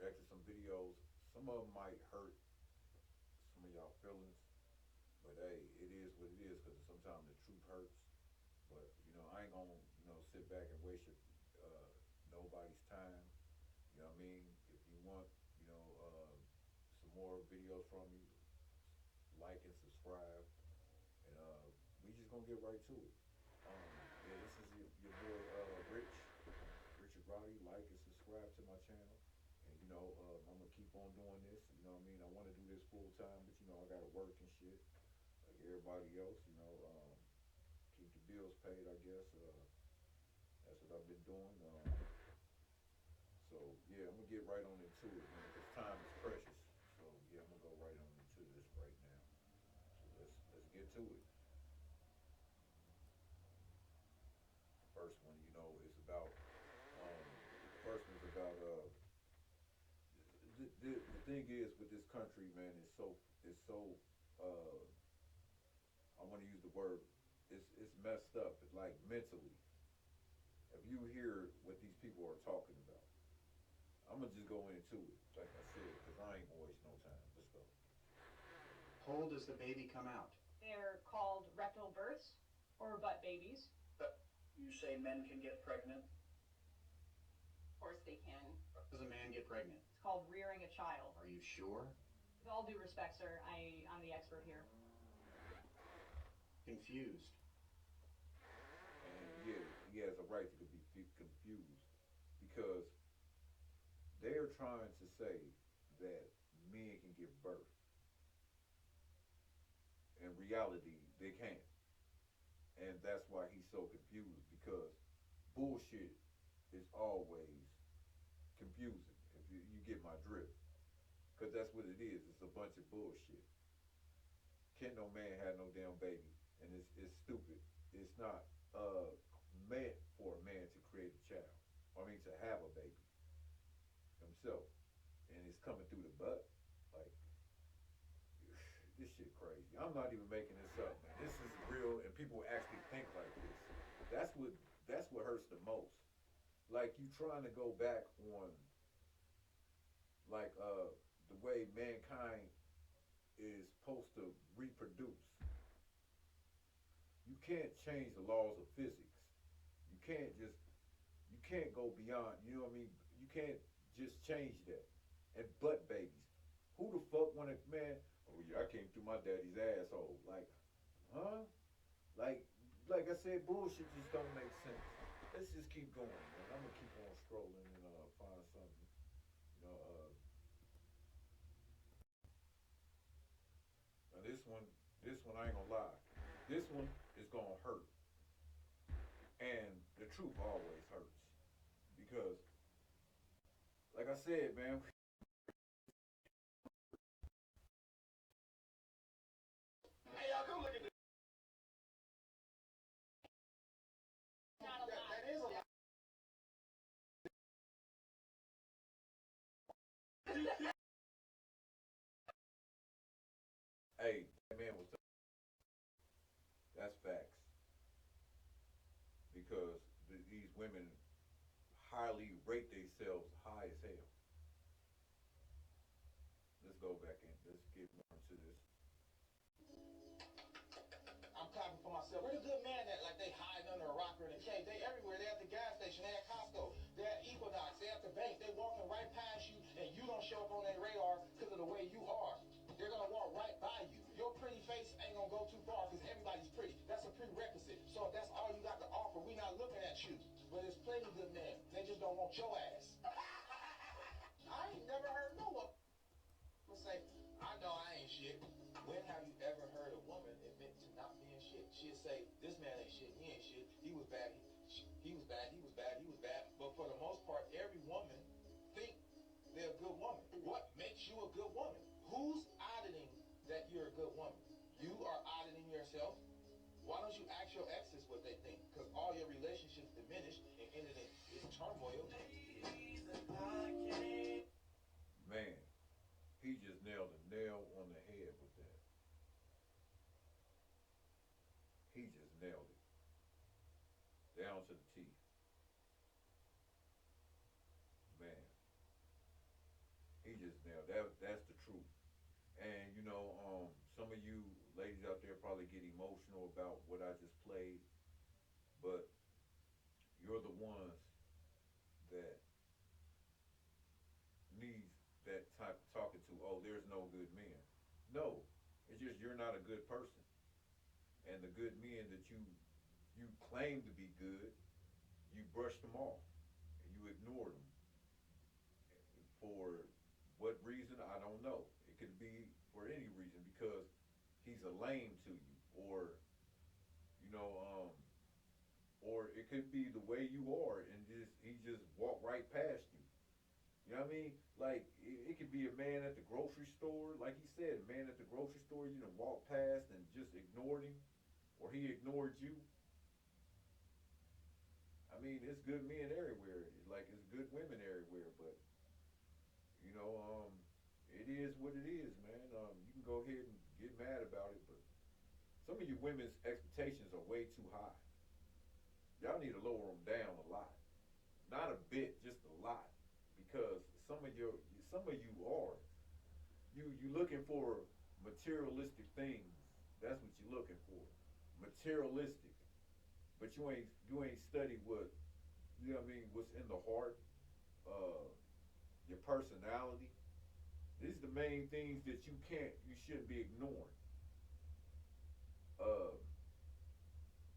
react to some videos. Some of them might hurt some of y'all feelings, but hey, it is what it is because sometimes the truth hurts. But I ain't gonna sit back and waste nobody's time. You know what I mean? If you want, some more videos from me, like and subscribe, and we just gonna get right to it. Yeah, this is your boy Rich, Richard Roddy. Like and subscribe to my channel, and I'm gonna keep on doing this. You know what I mean? I want to do this full time, but I gotta work and shit like everybody else. Keep the bills paid. I guess that's what I've been doing. So yeah, I'm gonna get right on into it, man, because time is precious. So yeah, I'm gonna go right on into this right now. So let's get to it. First one, is about first one's about the thing is with this country, man, it's so uh I want to use the word, it's messed up. It's like mentally. If you hear what these people are talking about, I'm gonna just go into it, like I said, because I ain't gonna waste no time. Let's go. How old does the baby come out? They're called rectal births or butt babies. You say men can get pregnant? Of course they can. How does a man get pregnant? It's called rearing a child. Are you sure? With all due respect, sir, I'm the expert here. Confused. And yeah, he has a right to be confused because they're trying to say that men can give birth. In reality, they can't. And that's why he's so confused because bullshit is always confusing. If you get my drift, because that's what it is. It's a bunch of bullshit. Can't no man have no damn baby, and it's stupid. It's not meant for a man to create a child. I mean, to have a baby himself, and it's coming through the butt. Like this shit crazy. I'm not even making this up, man. This is real, and people actually think like this. That's what hurts the most. Like you trying to go back on like the way mankind is supposed to reproduce. You can't change the laws of physics. You can't just you can't go beyond. You know what I mean? You can't just change that. And butt babies. Who the fuck wanted man? Oh yeah, I came through my daddy's asshole. Like, huh? Like, like I said, bullshit just don't make sense. Let's just keep going, man. I'm gonna keep on scrolling and find something. You know, now this one I ain't gonna lie. This one is gonna hurt, and the truth always hurts because, like I said, man. Hey, y'all, come look at this. Not a That, lot. that is a lot. Hey, that man was. That's facts because these women highly rate themselves high as hell. Let's go back in. Let's get more into this. I'm clapping for myself. Where the good man at? Like they hiding under a rock or in a cave. They everywhere. They at the gas station. They at Costco. They at Equinox. They at the bank. They walking right past you, and you don't show up on their radar because of the way you are. They're gonna walk right by you. Your pretty face ain't gonna go too far because everybody's pretty. That's a prerequisite. So if that's all you got to offer, we not looking at you. But there's plenty of good men. They just don't want your ass. I ain't never heard no one say, I know I ain't shit. When have you ever heard a woman admit to not being shit? She'll say, this man ain't shit, he ain't shit, he was bad, he was bad, he was bad, he was bad. But for the most part, every woman think they're a good woman. What makes you a good woman? Who's auditing that you're a good woman? You are auditing yourself. Why don't you ask your exes what they think? Because all your relationships diminished and ended in turmoil. Man, he just nailed a nail on the head with that. He just nailed it down to the teeth. Man, just nailed that's the truth. And some of you ladies out there probably get emotional about what I just played, but you're the ones that needs that type of talking to. Oh, there's no good men. No, it's just you're not a good person. And the good men that you claim to be good, you brush them off and you ignore them. For what reason? I don't know. It could be for any reason because he's a lame to you, or you know, or it could be the way you are, and he just walked right past you. You know what I mean? Like it could be a man at the grocery store, like he said, a man at the grocery store. You done walked past and just ignored him, or he ignored you. I mean, it's good men everywhere. Like it's good women everywhere, but you know, it is what it is, man. You can go ahead and get mad about it, but some of you women's expectations are way too high. Y'all need to lower them down a lot, not a bit, just a lot, because some of you are you looking for materialistic things. That's what you're looking for, materialistic. But you ain't studied what you know what I mean. What's in the heart, uh, your personality. These are the main things that you shouldn't be ignoring. Uh,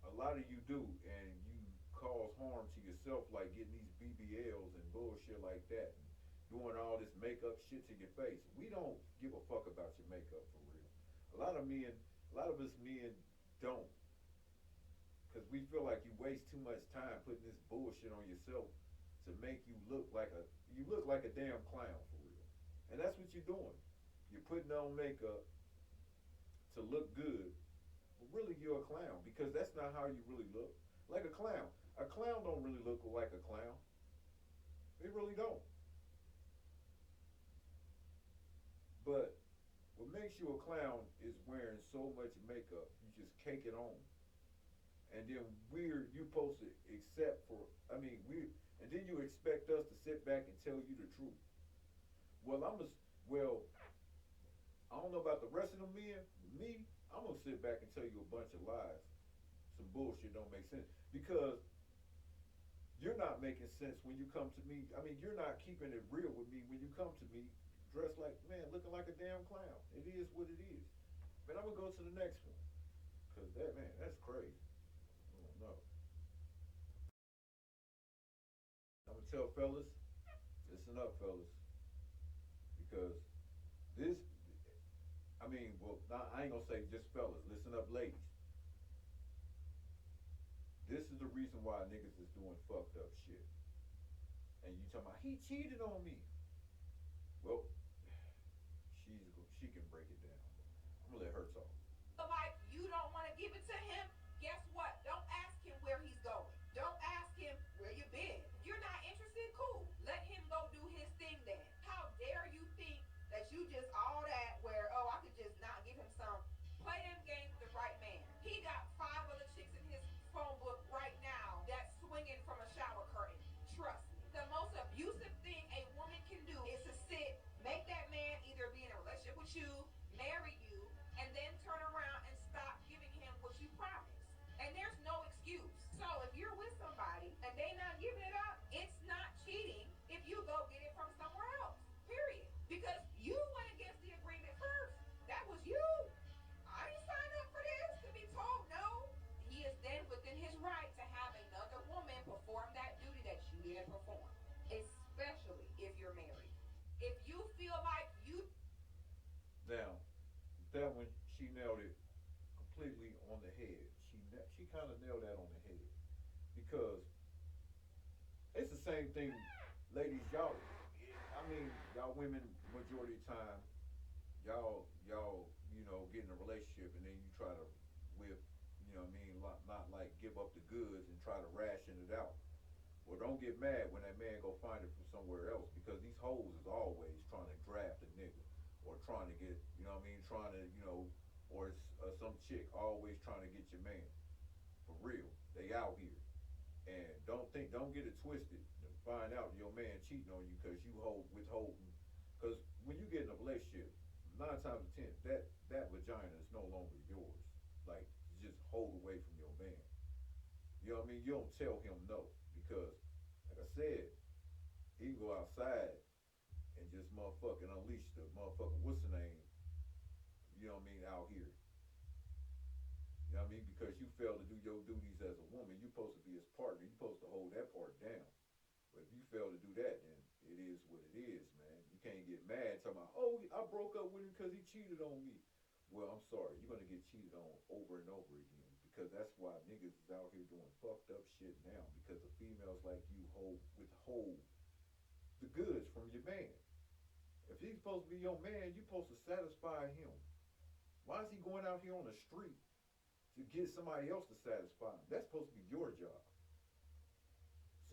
a lot of you do, and you cause harm to yourself, like getting these BBLs and bullshit like that, and doing all this makeup shit to your face. We don't give a fuck about your makeup for real. A lot of us men don't, because we feel like you waste too much time putting this bullshit on yourself to make you look like a damn clown for real. And that's what you're doing. You're putting on makeup to look good, but really you're a clown because that's not how you really look. Like a clown. A clown don't really look like a clown. They really don't. But what makes you a clown is wearing so much makeup. You just cake it on. And then you supposed to accept for, and then you expect us to sit back and tell you the truth. Well, I don't know about the rest of the men. Me, I'm gonna sit back and tell you a bunch of lies. Some bullshit don't make sense because you're not making sense when you come to me. I mean, you're not keeping it real with me when you come to me dressed like, man, looking like a damn clown. It is what it is. Man, I'm gonna go to the next one because that's crazy. I don't know. I'm gonna tell fellas, listen up, fellas, because this, I ain't gonna say just fellas. Listen up, ladies. This is the reason why niggas is doing fucked up shit. And you talking about he cheated on me. Well, she can break it down. I'm gonna let her talk. Like you don't want to give it to him, guess what? Don't ask him where he's going. Don't ask him where you been. If you're not interested, cool. Let him go do his thing then. How dare you think that you just all that where, oh, I could just not give him some. Play them games with the right man. He got 5 other chicks in his phone book right now that's swinging from a shower curtain. Trust me. The most abusive thing a woman can do is to sit, make that man either be in a relationship with you, marry you, and then turn around and stop giving him what you promised. And there's no excuse. So if you're with somebody and they not giving it up, it's not cheating if you go get it from somewhere else. Period. Because you went against the agreement first. That was you. I ain't signed up for this to be told no. He is then within his right to have another woman perform that duty that you didn't perform. Especially if you're married. If you feel like you Now, that one, she nailed it completely on the head. She kind of nailed that on the head because it's the same thing, ladies. Y'all women, majority of the time, y'all, get in a relationship and then you try to whip, not like give up the goods and try to ration it out. Well, don't get mad when that man go find it from somewhere else because these hoes is always trying to draft a nigga or trying to get, trying to, or some chick always trying to get your man. For real, they out here. And don't get it twisted. To find out your man cheating on you because you withholding. Because when you get in a relationship, 9 times out of 10, that vagina is no longer yours. Like, just hold away from your man. You know what I mean? You don't tell him no because, like I said, he can go outside and just motherfucking unleash the motherfucking what's the name? You know what I mean? Out here. You know what I mean? Because you fail to do your duties as a woman, you're supposed to be his partner. You're supposed to hold that part down. But if you fail to do that, then it is what it is, man. You can't get mad talking about, oh, I broke up with him because he cheated on me. Well, I'm sorry, you're gonna get cheated on over and over again because that's why niggas is out here doing fucked up shit now because the females like you withhold the goods from your man. If he's supposed to be your man, you're supposed to satisfy him. Why is he going out here on the street to get somebody else to satisfy him? That's supposed to be your job.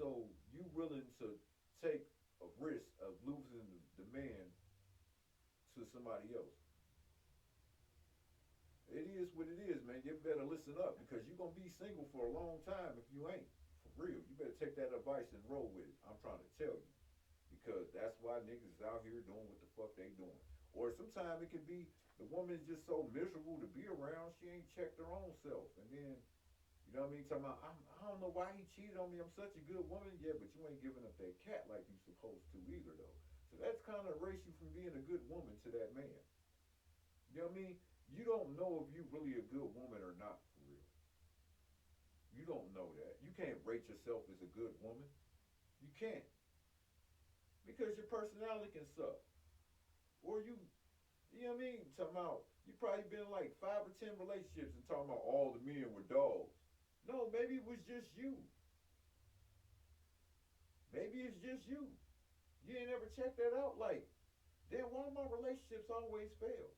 So you willing to take a risk of losing the man to somebody else? It is what it is, man. You better listen up because you're gonna be single for a long time if you ain't. For real. You better take that advice and roll with it. I'm trying to tell you. Because that's why niggas is out here doing what the fuck they doing. Or sometimes it could be the woman is just so miserable to be around, she ain't checked her own self. And then, you know what I mean? Talking about, I don't know why he cheated on me. I'm such a good woman. Yeah, but you ain't giving up that cat like you supposed to either, though. So that's kind of erase you from being a good woman to that man. You know what I mean? You don't know if you really a good woman or not, for real. You don't know that. You can't rate yourself as a good woman. You can't. Because your personality can suck. Or you know what I mean? Talking about, you probably been in like 5 or 10 relationships and talking about all the men were dogs. No, maybe it was just you. Maybe it's just you. You ain't ever checked that out. Like, damn, why my relationships always fail?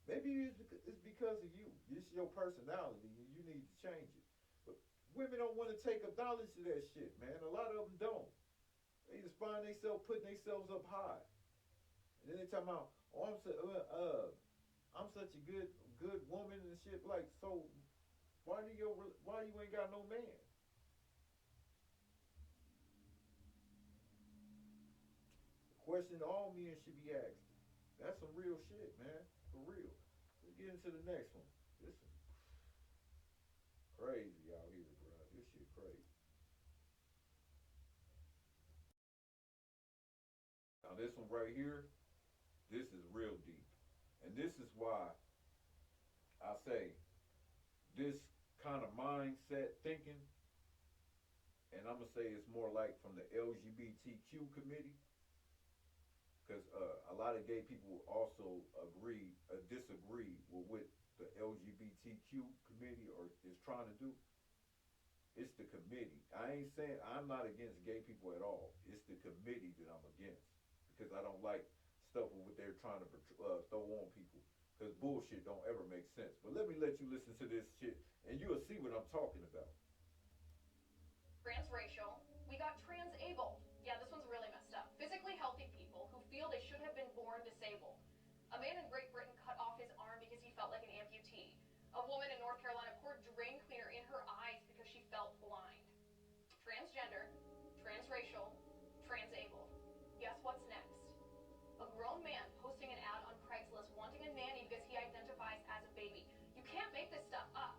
Maybe it's because of you. It's your personality and you need to change it. But women don't want to take acknowledge to that shit, man. A lot of them don't. They just find themselves putting themselves up high. And then they talking about, oh, I'm such a good woman and shit. Like, so why you ain't got no man? The question all men should be asking. That's some real shit, man. For real. Let's get into the next one. This one crazy out here, bro. This shit crazy. Now this one right here, this is real deep. And this is why I say this kind of mindset thinking, and I'm gonna say it's more like from the LGBTQ committee, because a lot of gay people also disagree with what the LGBTQ committee is trying to do. It's the committee. I ain't saying I'm not against gay people at all. It's the committee that I'm against because I don't like stuff with what they're trying to throw on people. Because bullshit don't ever make sense. But let me let you listen to this shit, and you'll see what I'm talking about. Transracial. We got transabled. Yeah, this one's really messed up. Physically healthy people who feel they should have been born disabled. A man in Great Britain cut off his arm because he felt like an amputee. A woman in North Carolina poured drain cleaner in her eyes because she felt blind. Transgender, transracial, transabled. Guess what's next? A grown man posting an ad on Craigslist wanting a nanny because he identifies as a baby. You can't make this stuff up.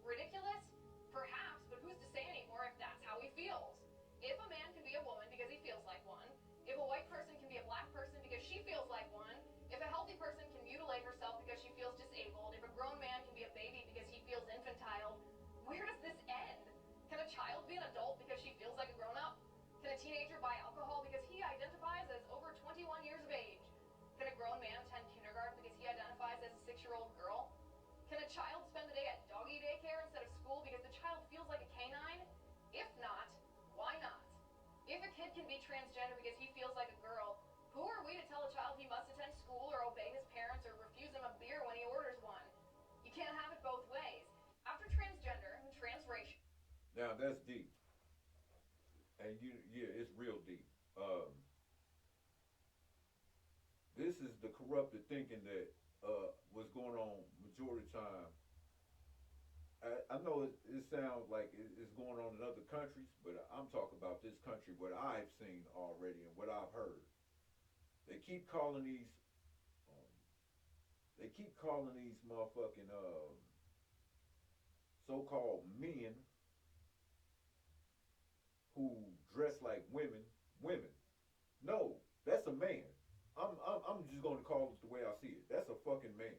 Ridiculous? Perhaps, but who's to say anymore if that's how he feels? If a man can be a woman because he feels like one, if a white person can be a black person because she feels like one, if a healthy person can mutilate herself because she feels disabled, if a grown man can be a baby because he feels infantile, where does this end? Can a child be an adult because she feels like a grown-up? Can a teenager buy alcohol because he identifies as over 21 years of age? Can a grown man attend kindergarten because he identifies as a 6-year-old girl? Can a child spend the day at doggy daycare instead of school because the child feels like a canine? If not, why not? If a kid can be transgender because he feels like a girl, who are we to tell a child he must attend school or obey his parents or refuse him a beer when he orders one? You can't have it both ways. After transgender, transracial. Now that's deep. And yeah, it's real deep. This is the corrupted thinking that was going on majority of the time. I know it sounds like it's going on in other countries, but I'm talking about this country, what I've seen already and what I've heard. They keep calling um, these motherfucking so-called men who dress like women women. No, that's a man. I'm just gonna call it the way I see it. That's a fucking man.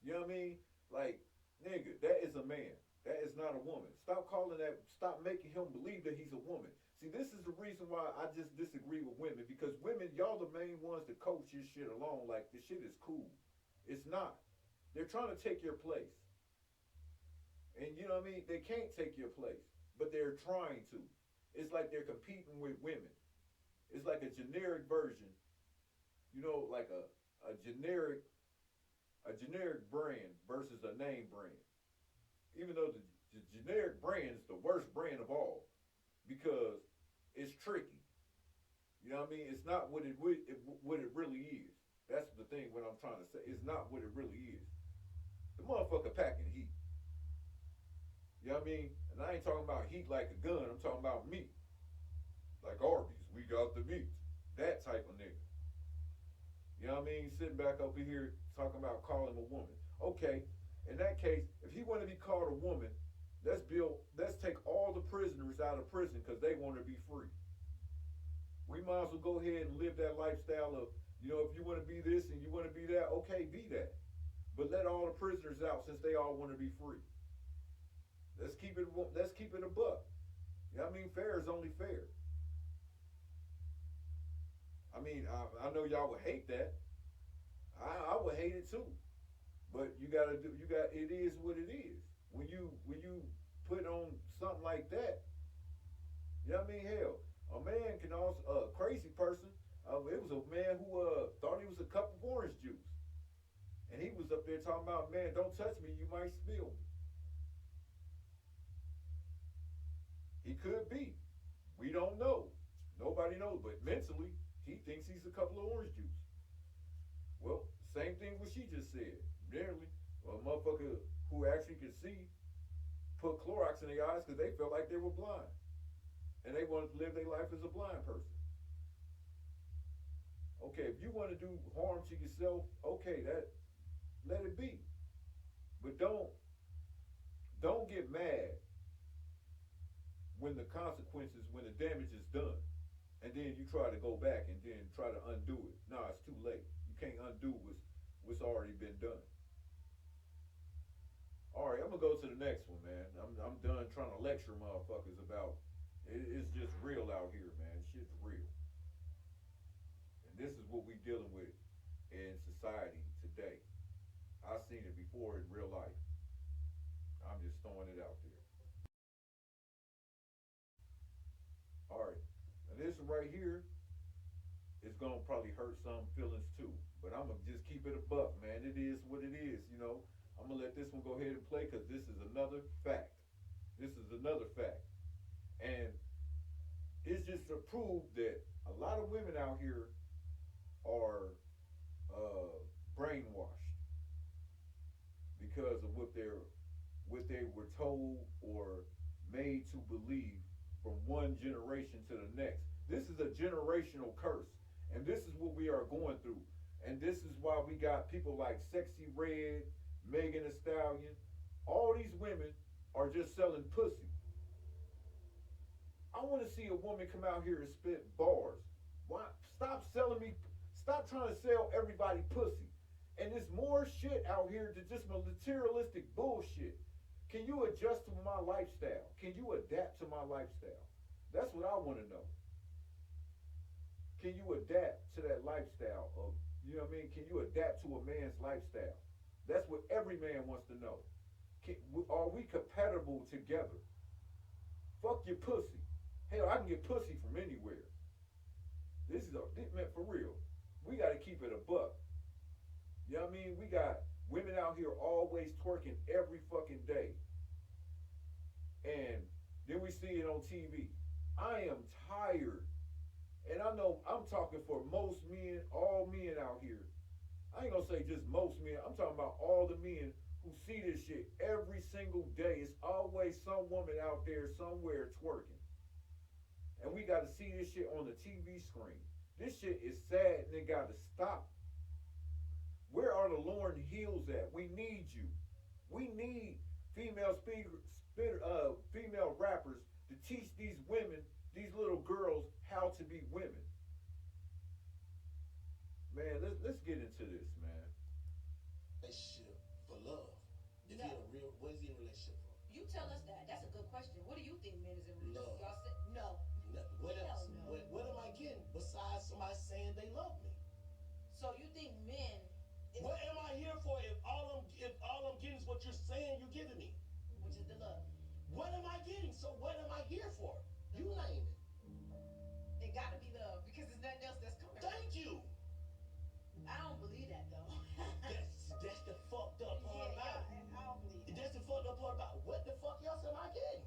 You know what I mean? Like, nigga, that is a man. That is not a woman. Stop calling that. Stop making him believe that he's a woman. See, this is the reason why I just disagree with women, because women, y'all the main ones to coach this shit along. Like, this shit is cool. It's not. They're trying to take your place. And you know what I mean? They can't take your place, but they're trying to. It's like they're competing with women. It's like a generic version, like a generic brand versus a name brand. Even though the generic brand is the worst brand of all, because it's tricky. You know what I mean? It's not what it really is. That's the thing. What I'm trying to say, it's not what it really is. The motherfucker packing heat. You know what I mean? And I ain't talking about heat like a gun. I'm talking about meat. Like Arby's, we got the meat. That type of nigga. You know what I mean? Sitting back up here talking about calling a woman. Okay, in that case, if he want to be called a woman, let's take all the prisoners out of prison because they want to be free. We might as well go ahead and live that lifestyle of, if you want to be this and you want to be that, okay, be that. But let all the prisoners out since they all want to be free. Let's keep it a buck. You know what I mean? Fair is only fair. I mean, I know y'all would hate that. I would hate it too. But it is what it is. When you put on something like that, you know what I mean? Hell, a man can also, a crazy person, it was a man who thought he was a cup of orange juice. And he was up there talking about, man, don't touch me, you might spill me. He could be. We don't know. Nobody knows. But mentally, he thinks he's a couple of orange juice. Well, same thing what she just said. Generally, a motherfucker who actually could see put Clorox in their eyes because they felt like they were blind. And they wanted to live their life as a blind person. Okay, if you want to do harm to yourself, okay, let it be. But don't get mad when the damage is done, and then you try to go back and then try to undo it. No, it's too late. You can't undo what's already been done. All right, I'm gonna go to the next one, man. I'm done trying to lecture motherfuckers about it's just real out here, man. Shit's real, and this is what we dealing with in society today. I've seen it before in real life. I'm just throwing it out there. All right, and this right here is gonna probably hurt some feelings too, but I'm gonna just keep it a buck, man. It is what it is, I'm gonna let this one go ahead and play because this is another fact. And it's just to prove that a lot of women out here are brainwashed because of what they were told or made to believe from one generation to the next. This is a generational curse, and this is what we are going through. And this is why we got people like Sexy Red, Megan Thee Stallion. All these women are just selling pussy. I want to see a woman come out here and spit bars. Why? Stop trying to sell everybody pussy. And there's more shit out here than just materialistic bullshit. Can you adjust to my lifestyle? Can you adapt to my lifestyle? That's what I want to know. Can you adapt to that lifestyle of, can you adapt to a man's lifestyle? That's what every man wants to know. Are we compatible together? Fuck your pussy. Hell, I can get pussy from anywhere. This meant for real. We got to keep it a buck. You know what I mean? We got women out here always twerking every fucking day. And then we see it on TV. I am tired. And I know I'm talking for most men, all men out here. I ain't gonna say just most men. I'm talking about all the men who see this shit every single day. It's always some woman out there somewhere twerking. And we got to see this shit on the TV screen. This shit is sad and it gotta stop. Where are the Lauryn Hills at? We need you. We need female female rappers to teach these women, these little girls, how to be women. Man, let's get into this, man. Relationship for love. If No. you're a real, what is he in a relationship for? You tell us that. That's a good question. What do you think men is in Love. Y'all said no. What Hell else? no. What am I getting besides somebody saying they love me? So you think men is, What am I here for if all I'm getting is what you're saying you're giving me? which is the love. What am I getting? So what am I here for? You name it. It gotta be love because there's nothing else that's coming. Thank you. I don't believe that though. That's the fucked up part Yeah, about it. I don't believe that. That's the fucked up part about it. What the fuck else am I getting?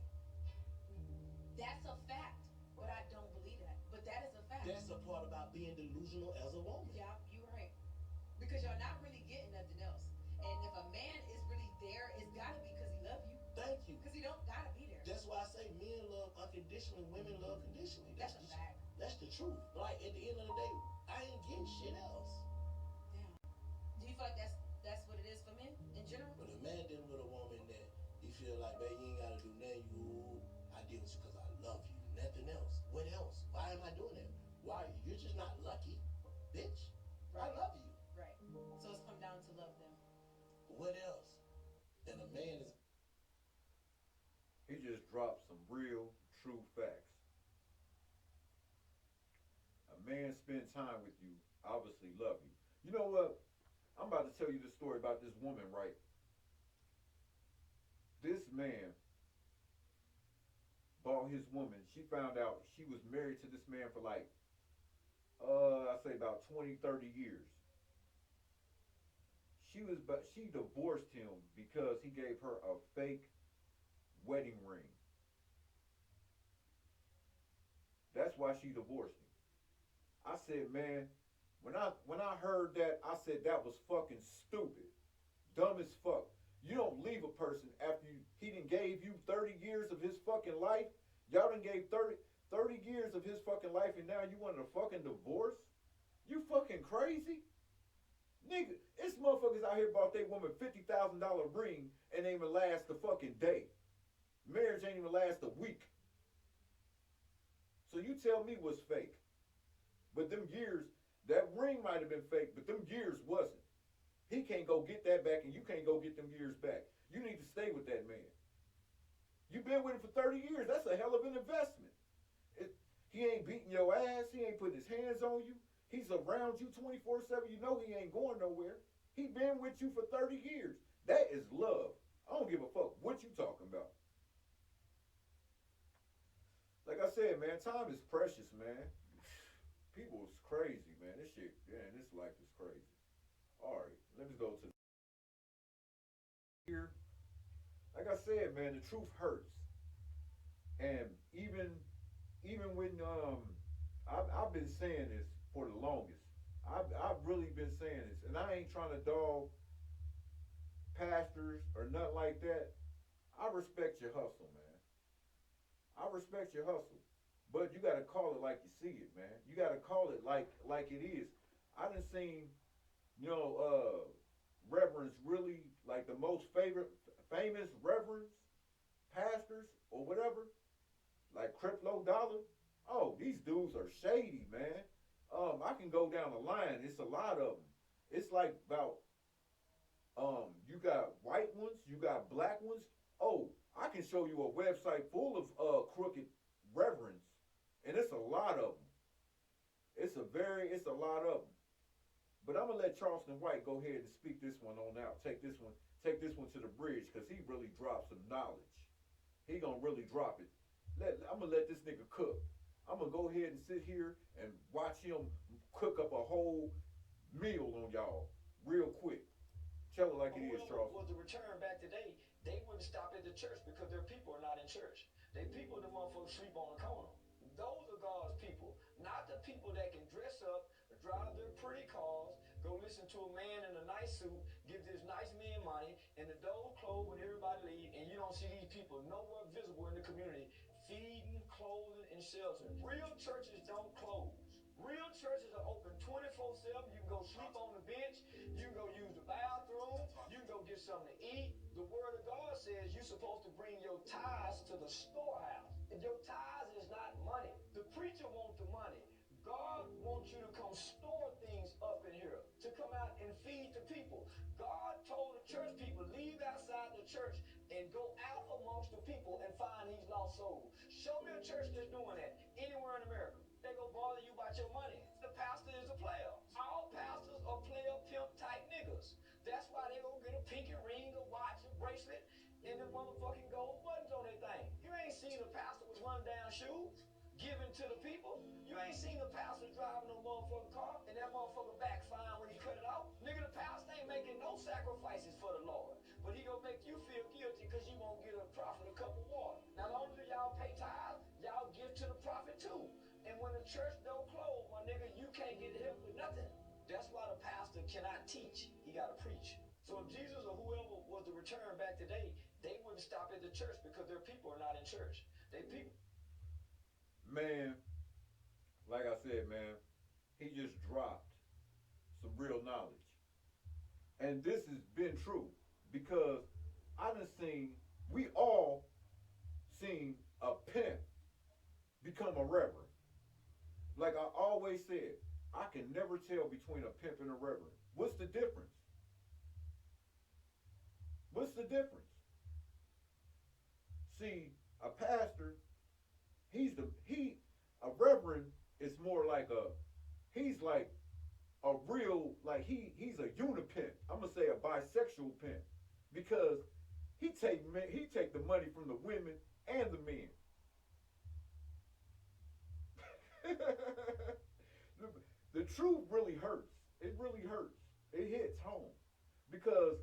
That's a fact, but I don't believe that. But that is a fact. That's the part about being delusional as a woman. Yeah, you're right. Because you're not really getting nothing else. And if a man is really there, it's gotta be because he love you. Thank you. Because he don't gotta be there. That's why I say men love unconditionally, women love conditionally. That's a fact. That's the truth. Like at the end of the day, I ain't getting shit else. Yeah. Do you feel like that's what it is for men in general? But a man dealing with a woman that he feel like, babe, you ain't gotta do nothing. I deal with you because I love you. Nothing else. What else? Why am I doing that? Why? You're just not lucky, bitch. I love you. Right. So it's come down to love them. What else? And a man is He just dropped some real, true facts. A man spend time with you, obviously love you. You know what? I'm about to tell you the story about this woman, right? This man bought his woman. She found out she was married to this man for like, I say about 20, 30 years. She divorced him because he gave her a fake wedding ring. That's why she divorced him. I said, man, when I heard that, I said that was fucking stupid. Dumb as fuck. You don't leave a person after he done gave you 30 years of his fucking life. Y'all done gave 30 years of his fucking life and now you want a fucking divorce? You fucking crazy? Nigga, it's motherfuckers out here bought their woman $50,000 ring and ain't even last a fucking day. Marriage ain't even last a week. So you tell me what's fake. But them years, that ring might have been fake, but them years wasn't. He can't go get that back and you can't go get them years back. You need to stay with that man. You've been with him for 30 years. That's a hell of an investment. He ain't beating your ass. He ain't putting his hands on you. He's around you 24/7. You know he ain't going nowhere. He been with you for 30 years. That is love. I don't give a fuck what you talking about. Like I said, man, time is precious, man. People is crazy, man. This shit, man, this life is crazy. All right, let me go to here. Like I said, man, the truth hurts. And even when I've been saying this for the longest. I've really been saying this, and I ain't trying to dog pastors or nothing like that. I respect your hustle, man. I respect your hustle, but you got to call it like you see it, man. You got to call it like it is. I done seen, reverends really like the most famous reverends, pastors or whatever, like Creflo Dollar. Oh, these dudes are shady, man. I can go down the line. It's a lot of them. It's like about you got white ones, you got black ones. Oh, I can show you a website full of crooked reverends, and it's a lot of them. It's a lot of them. But I'm gonna let Charleston White go ahead and speak this one on out. Take this one to the bridge because he really dropped some knowledge. He gonna really drop it. I'm gonna let this nigga cook. I'm gonna go ahead and sit here and watch him cook up a whole meal on y'all real quick. Tell it like it is, Charles. Was the return back today? They wouldn't stop at the church because their people are not in church. They people the motherfuckers sleep on the corner. Those are God's people, not the people that can dress up, drive their pretty cars, go listen to a man in a nice suit, give this nice man money, and the door closed when everybody leave, and you don't see these people nowhere visible in the community, feeding, clothing, and sheltering. Real churches don't close. Real churches are open 24/7. You can go sleep on the bench. You can go use the bathroom. You can go get something to eat. The word of God says you're supposed to bring your tithes to the storehouse. If your tithes is not money, the preacher wants the money. God wants you to come store things up in here, to come out and feed the people. God told the church people, leave outside the church and go out amongst the people and find these lost souls. Show me a church that's doing that anywhere in America. They go bother you about your money. The pastor is a player. All pastors are player pimp type niggas. That's why they go get a pinky ring, a watch, a bracelet, and the motherfucking gold buttons on their thing. You ain't seen a pastor with run down shoes giving to the people. You ain't seen a pastor driving no motherfucking car and that motherfucker back fine when he cut it off. Nigga, the pastor ain't making no sacrifices for the Lord. But he gonna make you feel guilty because you won't get a prophet a cup of water. Not only do y'all pay tithes, y'all give to the prophet too. And when the church don't close, my nigga, you can't get help with nothing. That's why the pastor cannot teach. He gotta preach. So if Jesus or whoever was to return back today, they wouldn't stop at the church because their people are not in church. They people. Man, like I said, man, he just dropped some real knowledge. And this has been true because I done seen, we all seen a pimp become a reverend. Like I always said, I can never tell between a pimp and a reverend. What's the difference? What's the difference? See, a pastor, a reverend is more like he's like a real, like he's a unipimp. I'm gonna say a bisexual pimp because he take the money from the women and the men. The truth really hurts. It really hurts. It hits home because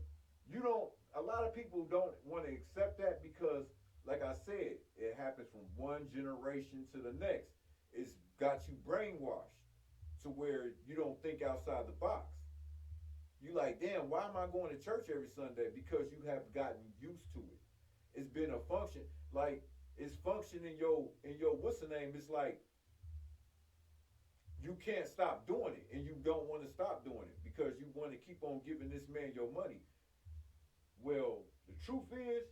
a lot of people don't want to accept that because, like I said, it happens from one generation to the next. It's got you brainwashed to where you don't think outside the box. You like, damn, why am I going to church every Sunday? Because you have gotten used to it. It's been a function, like it's function in your what's the name? It's like you can't stop doing it and you don't want to stop doing it because you want to keep on giving this man your money. Well, the truth is,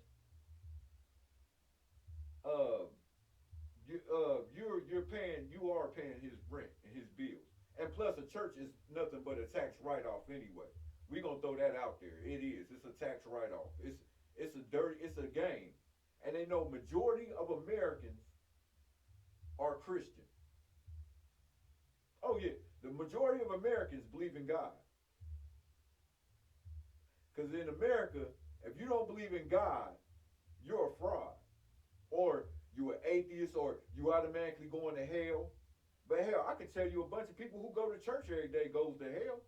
you are paying his rent and his bills. And plus a church is nothing but a tax write-off anyway. We're gonna throw that out there. It is. It's a tax write-off. It's a game. And they know majority of Americans are Christian. Oh yeah, the majority of Americans believe in God. Because in America, if you don't believe in God, you're a fraud. Or you're an atheist, or you automatically going to hell. But hell, I can tell you a bunch of people who go to church every day goes to hell.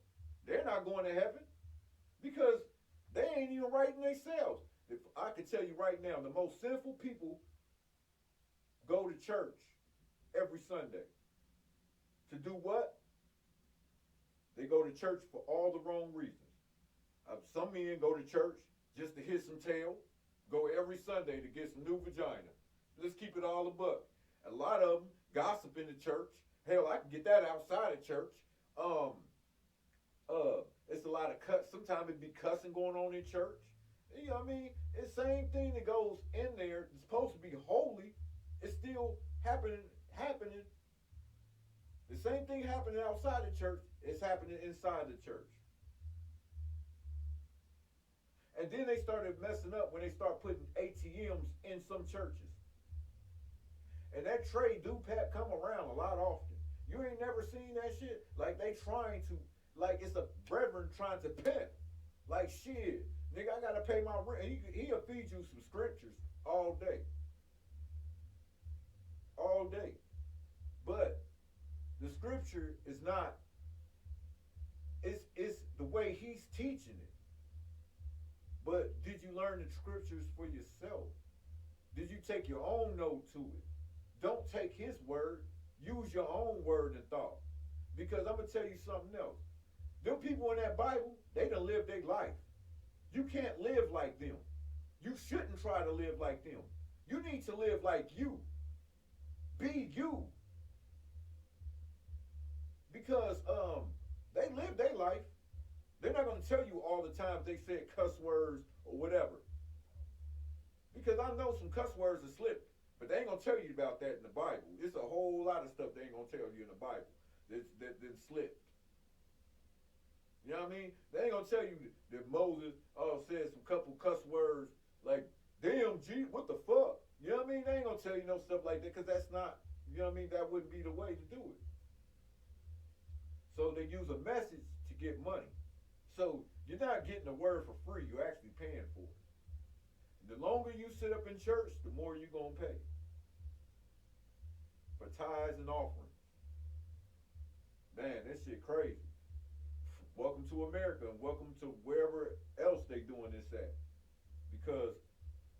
They're not going to heaven because they ain't even right in themselves. If I can tell you right now, the most sinful people go to church every Sunday. To do what? They go to church for all the wrong reasons. Some men go to church just to hit some tail, go every Sunday to get some new vagina. Let's keep it all a buck. A lot of them gossip in the church. Hell, I can get that outside of church. It's a lot of cuss. Sometimes it be cussing going on in church. You know what I mean? It's the same thing that goes in there. It's supposed to be holy. It's still happening. The same thing happening outside the church is happening inside the church. And then they started messing up when they start putting ATMs in some churches. And that trade do come around a lot often. You ain't never seen that shit? Like they trying to, like it's a brethren trying to pimp. Like shit, nigga, I gotta pay my rent. He'll feed you some scriptures all day. All day. But the scripture is not, it's the way he's teaching it. But did you learn the scriptures for yourself? Did you take your own note to it? Don't take his word. Use your own word and thought. Because I'm going to tell you something else. Them people in that Bible, they done lived their life. You can't live like them. You shouldn't try to live like them. You need to live like you. Be you. gonna tell you all the times they said cuss words or whatever. Because I know some cuss words are slipped, but they ain't gonna tell you about that in the Bible. It's a whole lot of stuff they ain't gonna tell you in the Bible that slipped. You know what I mean? They ain't gonna tell you that Moses said some couple cuss words like, damn, G, what the fuck? You know what I mean? They ain't gonna tell you no stuff like that because that's not, you know what I mean? That wouldn't be the way to do it. So they use a message to get money. So you're not getting the word for free. You're actually paying for it. And the longer you sit up in church, the more you're going to pay for tithes and offerings. Man, that shit crazy. Welcome to America and welcome to wherever else they doing this at. Because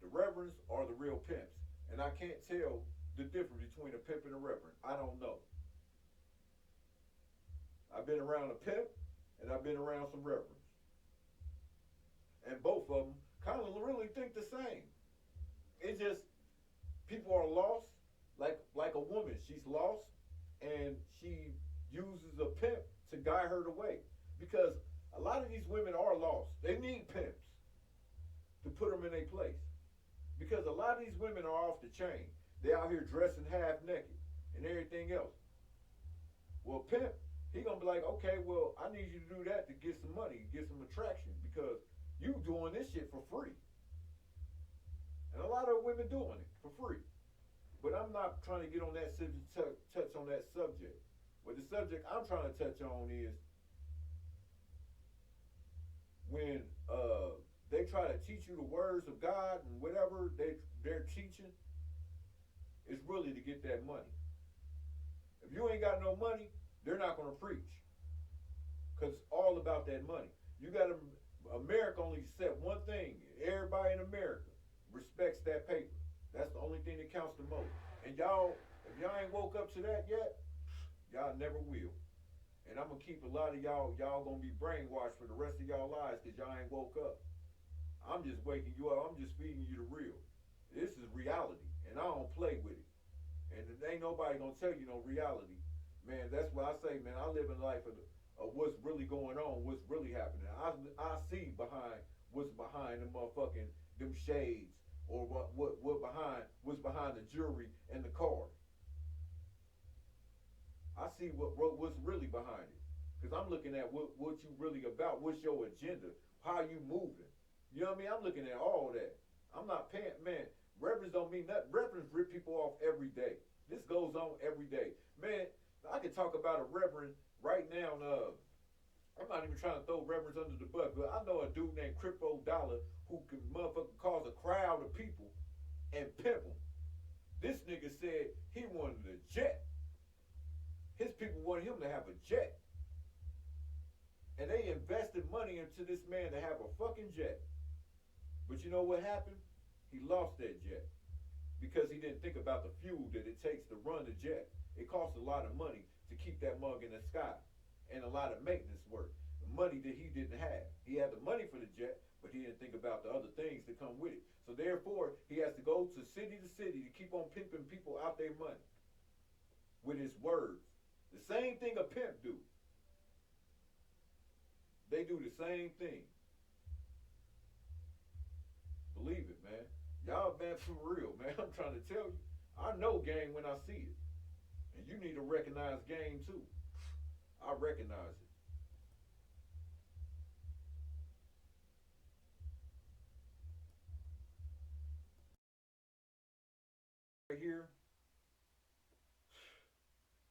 the reverends are the real pimps. And I can't tell the difference between a pimp and a reverend. I don't know. I've been around a pimp and I've been around some reverends. And both of them kind of really think the same. It's just people are lost, like a woman. She's lost and she uses a pimp to guide her the way. Because a lot of these women are lost. They need pimps to put them in their place. Because a lot of these women are off the chain. They out here dressing half naked and everything else. Well, pimp, he gonna be like, okay, well, I need you to do that to get some money, get some attraction, because you doing this shit for free. And a lot of women doing it for free. But I'm not trying to get on that touch on that subject. But the subject I'm trying to touch on is when they try to teach you the words of God and whatever they're teaching, it's really to get that money. If you ain't got no money, they're not going to preach. Because it's all about that money. You got to, America only said one thing. Everybody in America respects that paper. That's the only thing that counts the most. And y'all, if y'all ain't woke up to that yet, y'all never will. And I'm going to keep a lot of y'all going to be brainwashed for the rest of y'all lives because y'all ain't woke up. I'm just waking you up. I'm just feeding you the real. This is reality, and I don't play with it. And ain't nobody going to tell you no reality. Man, that's why I say, man, I live in life of what's really going on, what's really happening. I see what's behind the motherfucking, them shades, or what's behind the jewelry and the car. I see what's really behind it. Because I'm looking at what you really about, what's your agenda, how you moving. You know what I mean? I'm looking at all that. I'm not paying, man, reverends don't mean nothing. Reverends rip people off every day. This goes on every day. Man, I could talk about a reverend right now. I'm not even trying to throw reverends under the bus, but I know a dude named Crypto Dollar who can motherfucking cause a crowd of people and pimp them. This nigga said he wanted a jet. His people wanted him to have a jet. And they invested money into this man to have a fucking jet. But you know what happened? He lost that jet. Because he didn't think about the fuel that it takes to run the jet. It costs a lot of money to keep that mug in the sky. And a lot of maintenance work. Money that he didn't have. He had the money for the jet, but he didn't think about the other things that come with it. So therefore, he has to go to city to keep on pimping people out their money. With his words. The same thing a pimp do. They do the same thing. Believe it, man. Y'all, man, for real, man. I'm trying to tell you. I know game when I see it. And you need to recognize game too. I recognize it. Right here,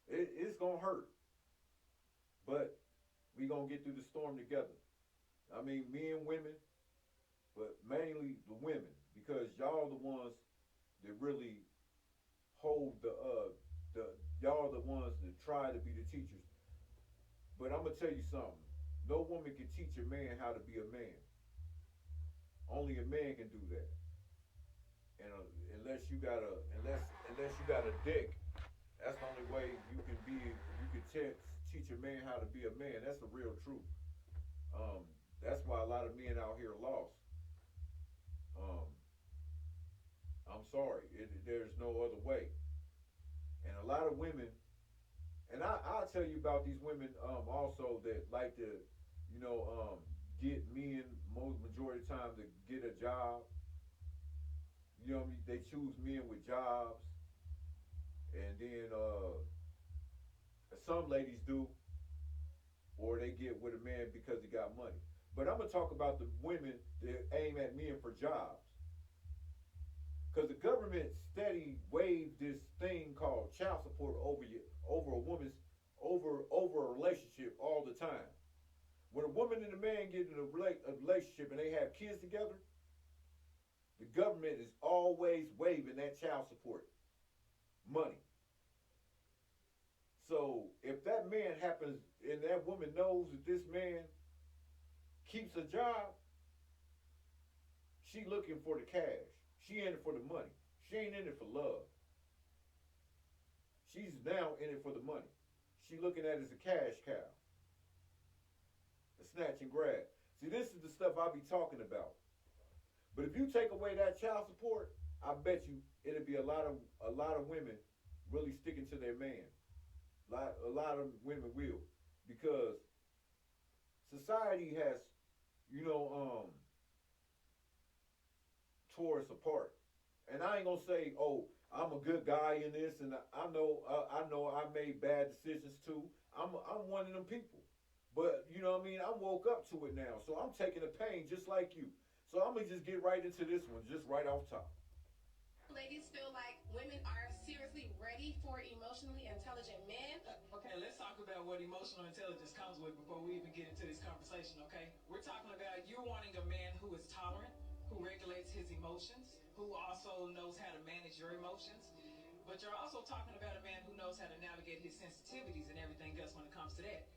it's gonna hurt. But we gonna get through the storm together. I mean, men and women, but mainly the women, because y'all the ones that really hold y'all the ones that try to be the teachers. But I'm gonna tell you something. No woman can teach a man how to be a man. Only a man can do that. And unless you got a dick, that's the only way you can teach a man how to be a man. That's the real truth. That's why a lot of men out here lost. I'm sorry. There's no other way. And a lot of women, and I'll tell you about these women also that like to, get men most majority of the time to get a job. You know what I mean? They choose men with jobs, and then some ladies do, or they get with a man because he got money. But I'm gonna talk about the women that aim at men for jobs. Because the government steady waved this thing called child support over a woman's over a relationship all the time. When a woman and a man get in a relationship and they have kids together, the government is always waving that child support money. So if that man happens and that woman knows that this man keeps a job, she looking for the cash. She in it for the money. She ain't in it for love. She's now in it for the money. She looking at it as a cash cow. A snatch and grab. See, this is the stuff I be talking about. But if you take away that child support, I bet you it'll be a lot of women really sticking to their man. A lot of women will, because society has, tore us apart. And I ain't gonna say, oh, I'm a good guy in this, and I know I made bad decisions too. I'm one of them people, but you know what I mean. I woke up to it now, so I'm taking the pain just like you. So I'm gonna just get right into this one, just right off top. Ladies feel like women are seriously ready for emotionally intelligent men. Okay, let's talk about what emotional intelligence comes with before we even get into this conversation, okay? We're talking about you're wanting a man who is tolerant, who regulates his emotions, who also knows how to manage your emotions. But you're also talking about a man who knows how to navigate his sensitivities and everything else when it comes to that.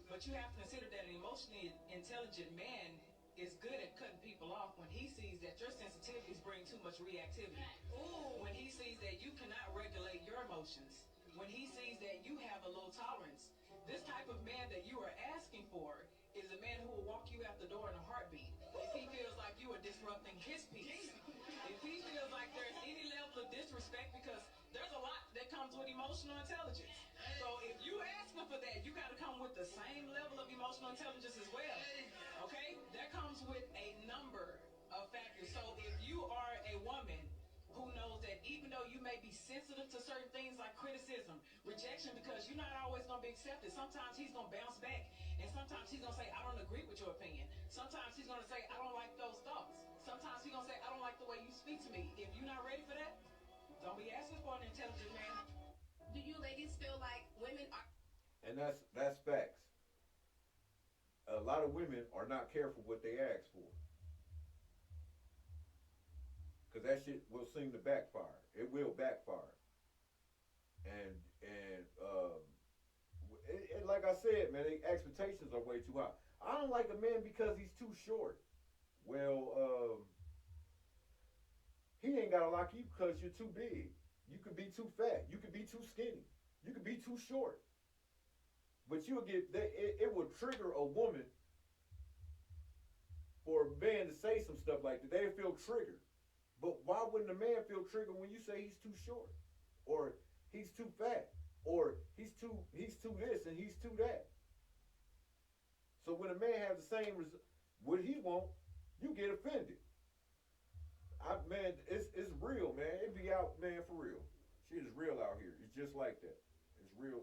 But you have to consider that an emotionally intelligent man is good at cutting people off when he sees that your sensitivities bring too much reactivity. Ooh. When he sees that you cannot regulate your emotions. When he sees that you have a low tolerance. This type of man that you are asking for is a man who will walk you out the door in a heartbeat. If he feels like you are disrupting his peace. If he feels like there's any level of disrespect, because there's a lot that comes with emotional intelligence. So if you asking for that, you got to come with the same level of emotional intelligence as well. Okay? That comes with a number of factors. So if you are a woman who knows that even though you may be sensitive to certain things like criticism, rejection, because you're not always going to be accepted. Sometimes he's going to bounce back, and sometimes he's going to say, I don't agree with your opinion. Sometimes he's going to say, I don't like those thoughts. Sometimes he's going to say, I don't like the way you speak to me. If you're not ready for that, don't be asking for an intelligent man. Do you ladies feel like women are... And that's facts. A lot of women are not careful what they ask for, because that shit will seem to backfire. It will backfire. And like I said, man, the expectations are way too high. I don't like a man because he's too short. Well, he ain't gotta like you because you're too big. You could be too fat. You could be too skinny. You could be too short. But you'll get it will trigger a woman for a man to say some stuff like that. They feel triggered. But why wouldn't a man feel triggered when you say he's too short, or he's too fat, or he's too this and he's too that? So when a man has the same what he want, you get offended. Man, it's real, man. It be out, man, for real. Shit is real out here. It's just like that. It's real.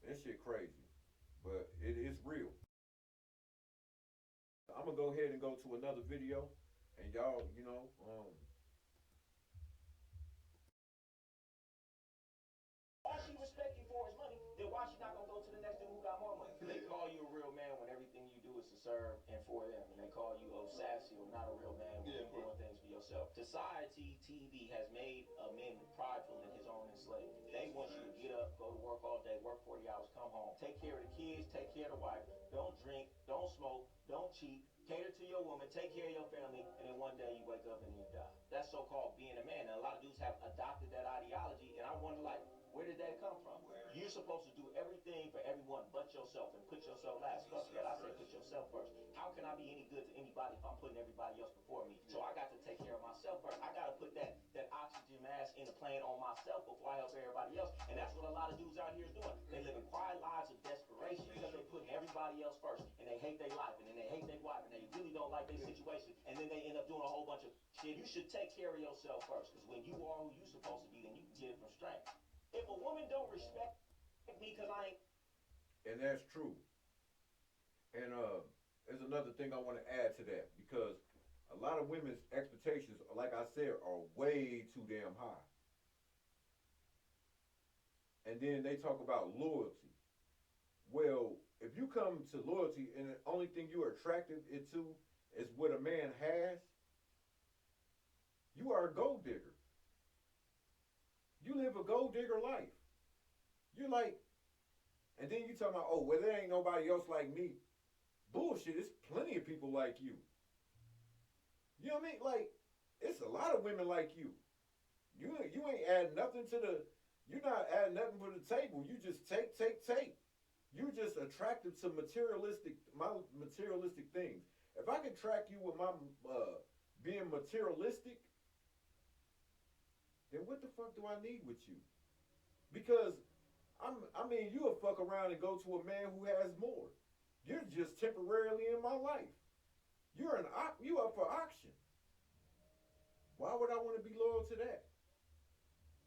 That shit crazy, but it is real. I'm gonna go ahead and go to another video, and y'all, Why she respect you for his money, then why she not gonna go to the next dude who got more money? They call you a real man when everything you do is to serve and for them. And they call you sassy or not a real man when you're doing things for yourself. Society, TV has made a man prideful in his own enslavement. They want you to get up, go to work all day, work 40 hours, come home, take care of the kids, take care of the wife, don't drink, don't smoke, don't cheat, cater to your woman, take care of your family, and then one day you wake up and you die. That's so-called being a man. And a lot of dudes have adopted that ideology, and I wonder, like, where did that come from? You're supposed to do everything for everyone but yourself and put yourself last. Fuck that. I say put yourself first. How can I be any good to anybody if I'm putting everybody else before me? So I got to take care of myself first. I got to put that oxygen mask in the plane on myself before I help everybody else. And that's what a lot of dudes out here is doing. They living quiet lives of desperation because they're putting everybody else first, and they hate their life, and then they and then they end up doing a whole bunch of shit. You should take care of yourself first, because when you are who you supposed to be, then you can get it from strength. If a woman don't respect me because I ain't. And that's true. And there's another thing I want to add to that, because a lot of women's expectations, like I said, are way too damn high. And then they talk about loyalty. Well, if you come to loyalty and the only thing you are attracted to is what a man has, you are a gold digger. You live a gold digger life. You're like, and then you talking about, oh, well, there ain't nobody else like me. Bullshit, it's plenty of people like you. You know what I mean? Like, it's a lot of women like you. You ain't adding nothing to the, you're not adding nothing to the table. You just take. You're just attracted to materialistic things. If I can track you with my being materialistic, then what the fuck do I need with you? Because you'll fuck around and go to a man who has more. You're just temporarily in my life. You up for auction. Why would I want to be loyal to that?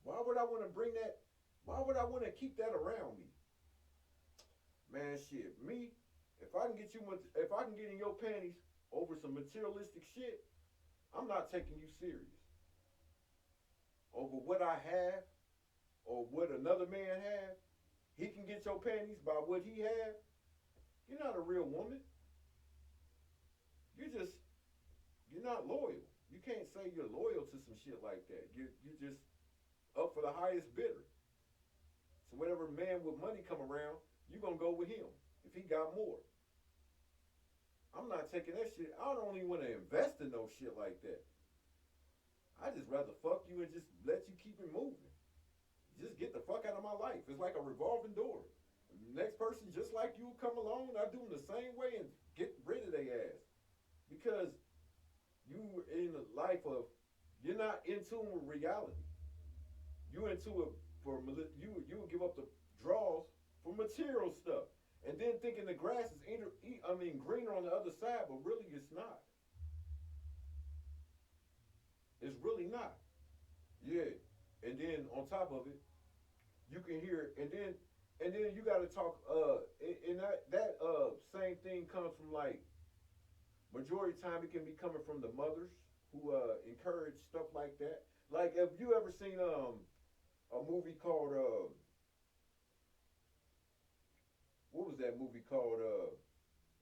Why would I want to bring that? Why would I want to keep that around me? Man, shit, me, if I can get in your panties over some materialistic shit, I'm not taking you serious. Over what I have, or what another man have, he can get your panties by what he have. You're not a real woman. You're not loyal. You can't say you're loyal to some shit like that. You're just up for the highest bidder. So whenever man with money come around, you're going to go with him if he got more. I'm not taking that shit. I don't even want to invest in no shit like that. I just rather fuck you and just let you keep it moving. Just get the fuck out of my life. It's like a revolving door. The next person just like you will come along, I do them the same way and get rid of their ass. Because you in a life of, you're not in tune with reality. You into it for, you will give up the draws for material stuff, and then thinking the grass is greener on the other side, but really it's not. It's really not. Yeah, and then on top of it, you can hear, and then you got to talk. And that same thing comes from, like, majority of the time it can be coming from the mothers who encourage stuff like that. Like, have you ever seen a movie called what was that movie called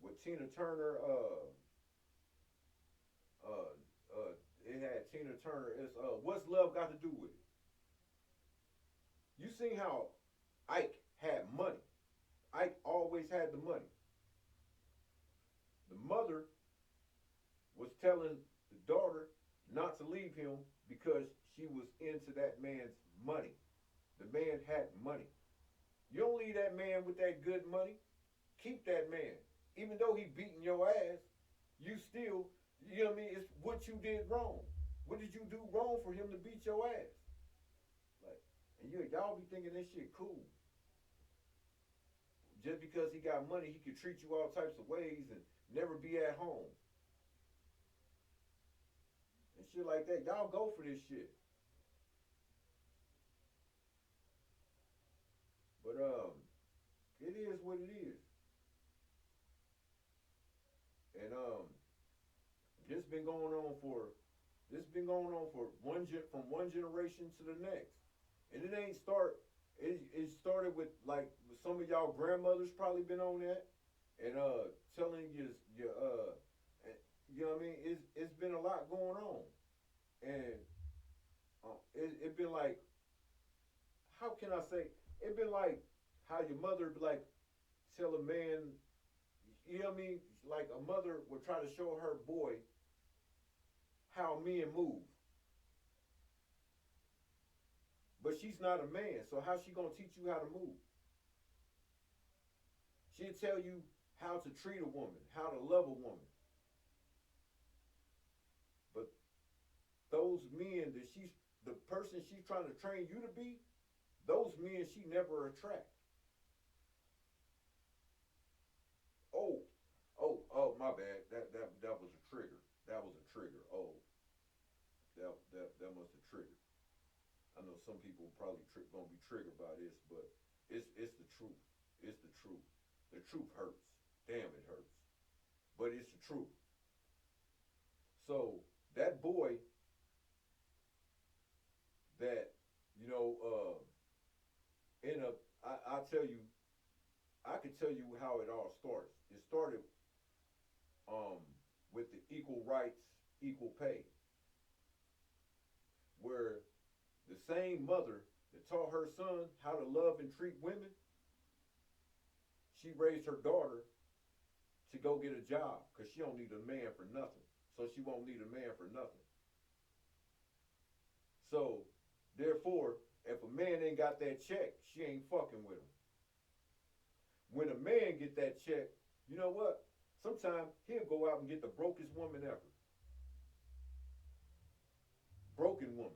with Tina Turner? It had Tina Turner. It's What's Love Got to Do with It? You seen how Ike had money. Ike always had the money. The mother was telling the daughter not to leave him because she was into that man's money. The man had money. You don't leave that man with that good money. Keep that man. Even though he beating your ass, you still, you know what I mean? It's what you did wrong. What did you do wrong for him to beat your ass? Like, and y'all be thinking this shit cool. Just because he got money, he could treat you all types of ways and never be at home. And shit like that. Y'all go for this shit. But it is what it is. And this been going on for from one generation to the next. And it ain't it started with, like, some of y'all grandmothers probably been on that and telling your you know what I mean? It's been a lot going on. And it been like, how can I say, it been like how your mother like tell a man, you know what I mean? Like a mother would try to show her boy how men move. But she's not a man, so how's she gonna teach you how to move? She'll tell you how to treat a woman, how to love a woman. But those men that the person she's trying to train you to be, those men she never attract. Oh, my bad. That was a trigger. That was a trigger. some people probably gonna be triggered by this, but it's the truth. It's the truth. The truth hurts. Damn, it hurts. But it's the truth. So that boy that, you know, end up, I tell you, I can tell you how it all starts. It started with the equal rights, equal pay, where the same mother that taught her son how to love and treat women, she raised her daughter to go get a job because she don't need a man for nothing. So she won't need a man for nothing. So, therefore, if a man ain't got that check, she ain't fucking with him. When a man get that check, you know what? Sometimes he'll go out and get the brokest woman ever. Broken woman.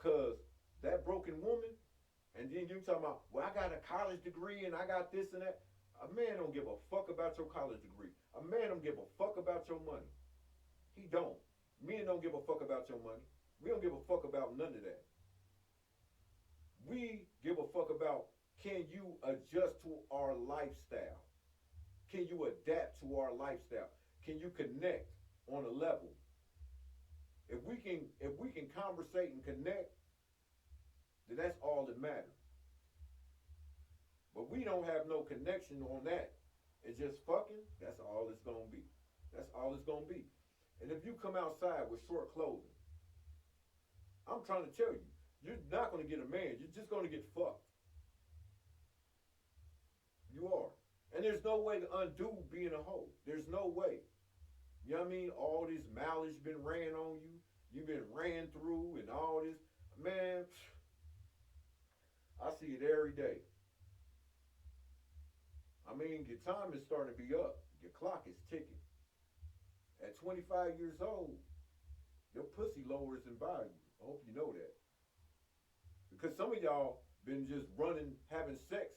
Cause that broken woman, and then you talking about, well, I got a college degree and I got this and that. A man don't give a fuck about your college degree. A man don't give a fuck about your money. He don't. Men don't give a fuck about your money. We don't give a fuck about none of that. We give a fuck about, can you adjust to our lifestyle? Can you adapt to our lifestyle? Can you connect on a level? If we can conversate and connect, then that's all that matters. But we don't have no connection on that. It's just fucking, that's all it's gonna be. That's all it's gonna be. And if you come outside with short clothing, I'm trying to tell you, you're not gonna get a man, you're just gonna get fucked. You are. And there's no way to undo being a hoe. There's no way. You know what I mean? All this mileage been ran on you, you've been ran through and all this. Man, I see it every day. I mean, your time is starting to be up. Your clock is ticking. At 25 years old, your pussy lowers in value. I hope you know that. Because some of y'all been just running, having sex,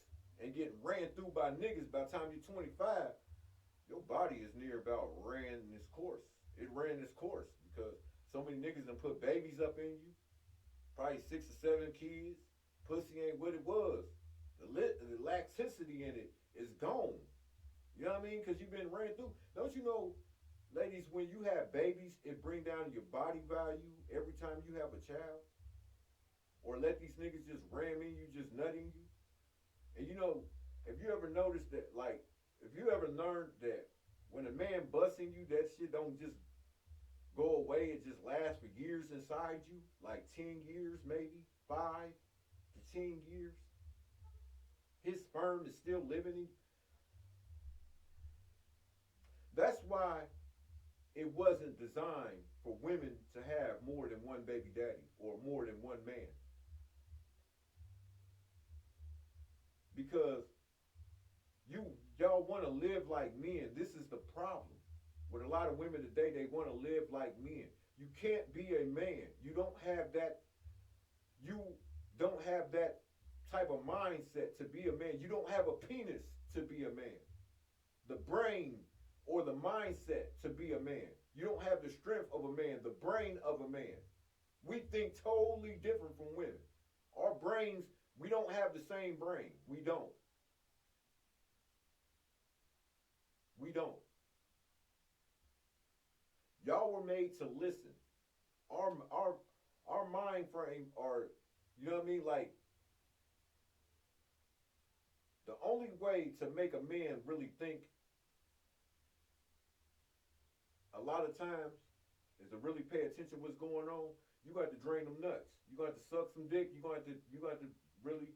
and getting ran through by niggas by the time you're 25. Your body is near about ran this course. It ran this course because so many niggas done put babies up in you. Probably 6 or 7 kids. Pussy ain't what it was. The laxicity in it is gone. You know what I mean? Because you've been ran through. Don't you know, ladies, when you have babies, it bring down your body value every time you have a child? Or let these niggas just ram in you, just nutting you? And you know, if you ever noticed that, like, if you ever learned that when a man busting you, that shit don't just go away, it just lasts for years inside you, like 10 years maybe, 5 to 10 years. His sperm is still living in you. That's why it wasn't designed for women to have more than one baby daddy or more than one man. Because y'all want to live like men. This is the problem with a lot of women today. They want to live like men. You can't be a man. You don't have that. You don't have that type of mindset to be a man. You don't have a penis to be a man. The brain or the mindset to be a man. You don't have the strength of a man, the brain of a man. We think totally different from women. Our brains, we don't have the same brain. We don't. We don't. Y'all were made to listen. Our mind frame are, you know what I mean? Like, the only way to make a man really think a lot of times is to really pay attention to what's going on. You got to drain them nuts. You got to suck some dick. You got to really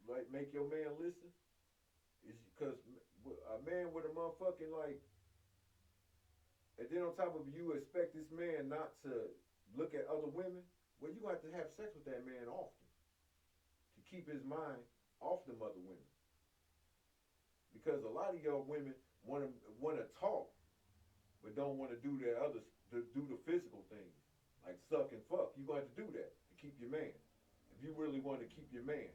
like make your man listen. It's because a man with a motherfucking like, and then on top of you expect this man not to look at other women. Well, you got to have sex with that man often to keep his mind off them other women. Because a lot of y'all women want to talk, but don't want to do the others, to do the physical things, like suck and fuck. You got to do that to keep your man. If you really want to keep your man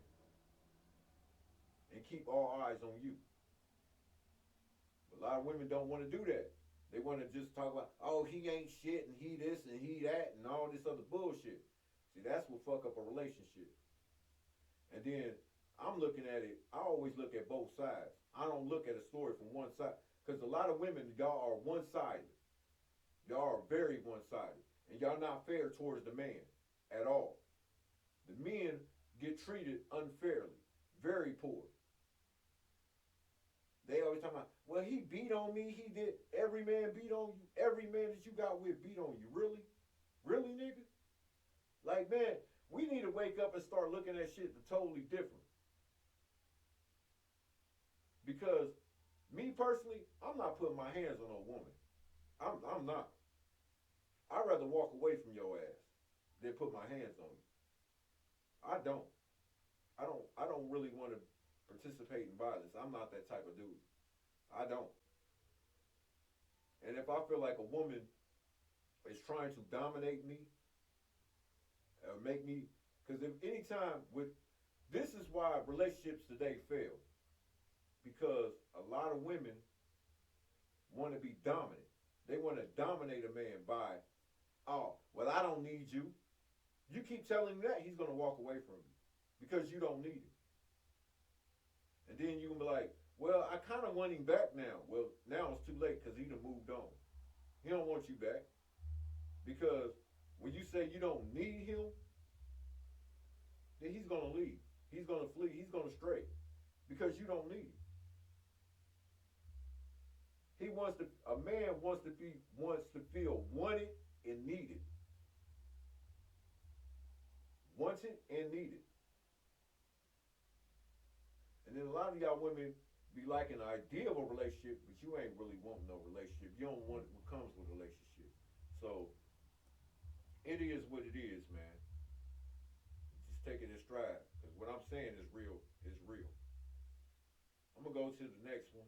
and keep all eyes on you. But a lot of women don't want to do that. They want to just talk about, oh, he ain't shit and he this and he that and all this other bullshit. See, that's what fuck up a relationship. And then I'm looking at it, I always look at both sides. I don't look at a story from one side. Because a lot of women, y'all are one-sided. Y'all are very one-sided. And y'all not fair towards the man at all. The men get treated unfairly, very poor. They always talking about, well, he beat on me, he did. Every man beat on you. Every man that you got with beat on you. Really? Really, nigga? Like, man, we need to wake up and start looking at shit totally different. Because me personally, I'm not putting my hands on a woman. I'm not. I'd rather walk away from your ass than put my hands on you. I don't really want to participate in violence. I'm not that type of dude. I don't. And if I feel like a woman is trying to dominate me or make me, because if anytime with, this is why relationships today fail. Because a lot of women want to be dominant. They want to dominate a man by, oh, well, I don't need you. You keep telling him that, he's going to walk away from you because you don't need him. And then you can be like, well, I kind of want him back now. Well, now it's too late because he done moved on. He don't want you back. Because when you say you don't need him, then he's going to leave. He's going to flee. He's going to stray because you don't need him. A man wants to feel wanted and needed. Wanted and needed. And then a lot of y'all women be liking the idea of a relationship, but you ain't really wanting no relationship. You don't want what comes with a relationship. So it is what it is, man. Just take it in stride. Because what I'm saying is real. I'm gonna go to the next one.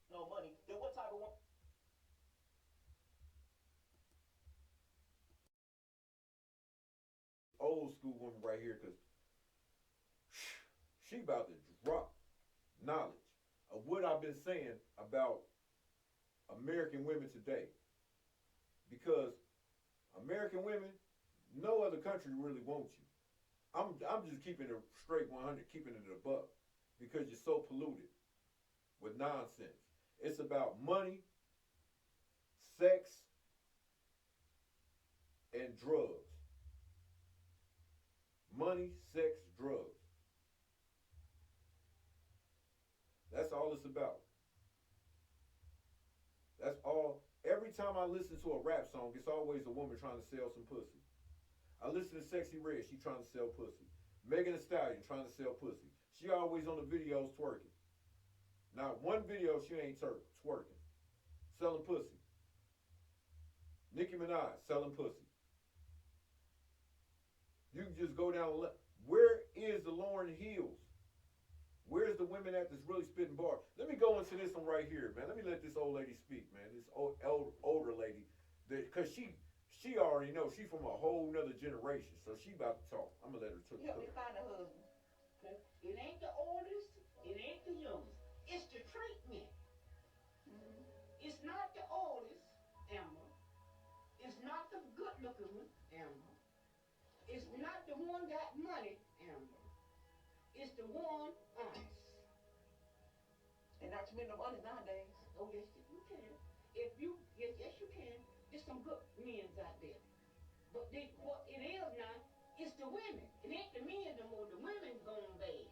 No money, then what type of one? Old school woman right here, because she about to drop knowledge of what I've been saying about American women today. Because American women, no other country really wants you. I'm just keeping it straight 100, keeping it a buck, because you're so polluted with nonsense. It's about money, sex, and drugs. Money, sex, drugs. That's all it's about. That's all. Every time I listen to a rap song, it's always a woman trying to sell some pussy. I listen to Sexy Red, she trying to sell pussy. Megan Thee Stallion trying to sell pussy. She always on the videos twerking. Not one video she ain't twerking. Selling pussy. Nicki Minaj selling pussy. You can just go down. Where is the Lauryn Hills? Where's the women at that's really spitting bars? Let me go into this one right here, man. Let me let this old lady speak, man. This older lady. Because she already knows. She from a whole nother generation. So she about to talk. I'm going to let her talk. Help me find a husband. It ain't the oldest. It ain't the youngest. It's the treatment. Mm-hmm. It's not the oldest, Amber. It's not the good-looking one, Amber. It's not the one got money, Amber. It's the one honest. And not too many of honest nowadays. Oh, yes, you can. Yes, you can. There's some good men out there. But what it is now, it's the women. It ain't the men no more. The women's going bad.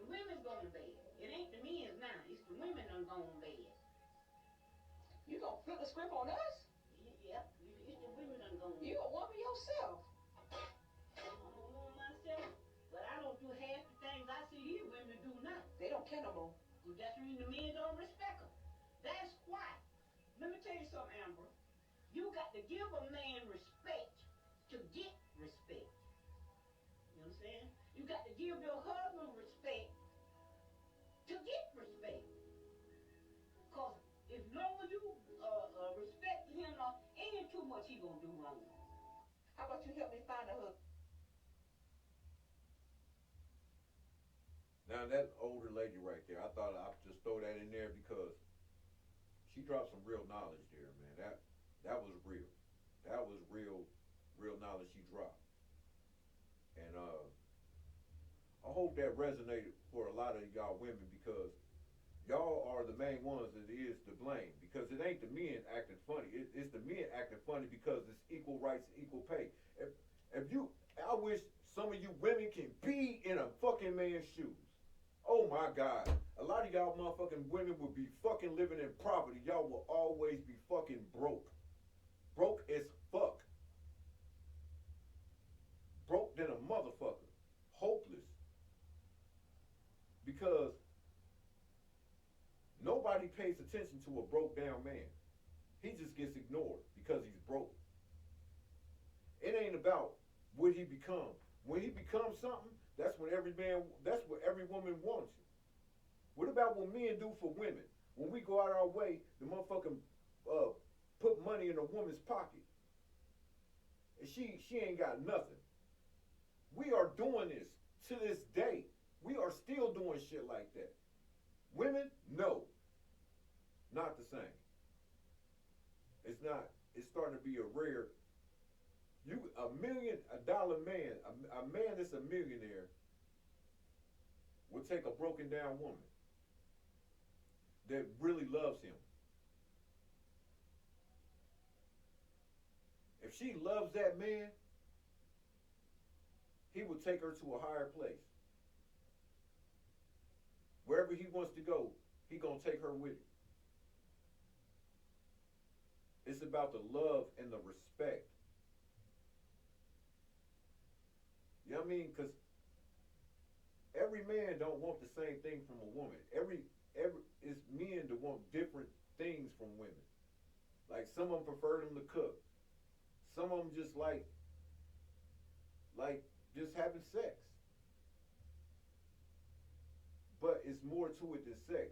The women's going bad. It ain't the men's now. It's the women done gone bad. You gonna flip the script on us? Yeah, it's the women done gone bad. You a woman yourself. I'm a woman myself, but I don't do half the things I see these women do now. They don't care no more. That's the reason the men don't respect them. That's why. Let me tell you something, Amber. You got to give a man respect to get respect. You know what I'm saying? You got to give your husband respect to get respect. Because as long as you respect him, ain't too much he gonna do wrong. How about you help me find a husband? Now that older lady right there, I thought I'd just throw that in there because She dropped some real knowledge there, man. That was real. That was real knowledge she dropped. And I hope that resonated for a lot of y'all women, because y'all are the main ones that is to blame. Because it ain't the men acting funny. It's the men acting funny because it's equal rights, equal pay. I wish some of you women can be in a fucking man's shoes. Oh my God. A lot of y'all motherfucking women would be fucking living in poverty. Y'all will always be fucking broke. Broke as fuck. Broke than a motherfucker. Hopeless. Because nobody pays attention to a broke down man. He just gets ignored because he's broke. It ain't about what he becomes. When he becomes something, that's what every woman wants you. What about what men do for women? When we go out our way, the motherfucking put money in a woman's pocket. And she ain't got nothing. We are doing this to this day. We are still doing shit like that. Women, no. Not the same. It's not. It's starting to be a rare. $1 million man, a man that's a millionaire will take a broken down woman that really loves him. If she loves that man, he will take her to a higher place. Wherever he wants to go, he gonna take her with him. It's about the love and the respect. You know what I mean? Because every man don't want the same thing from a woman. It's men that want different things from women. Like some of them prefer them to cook. Some of them just like just having sex. But it's more to it than sex.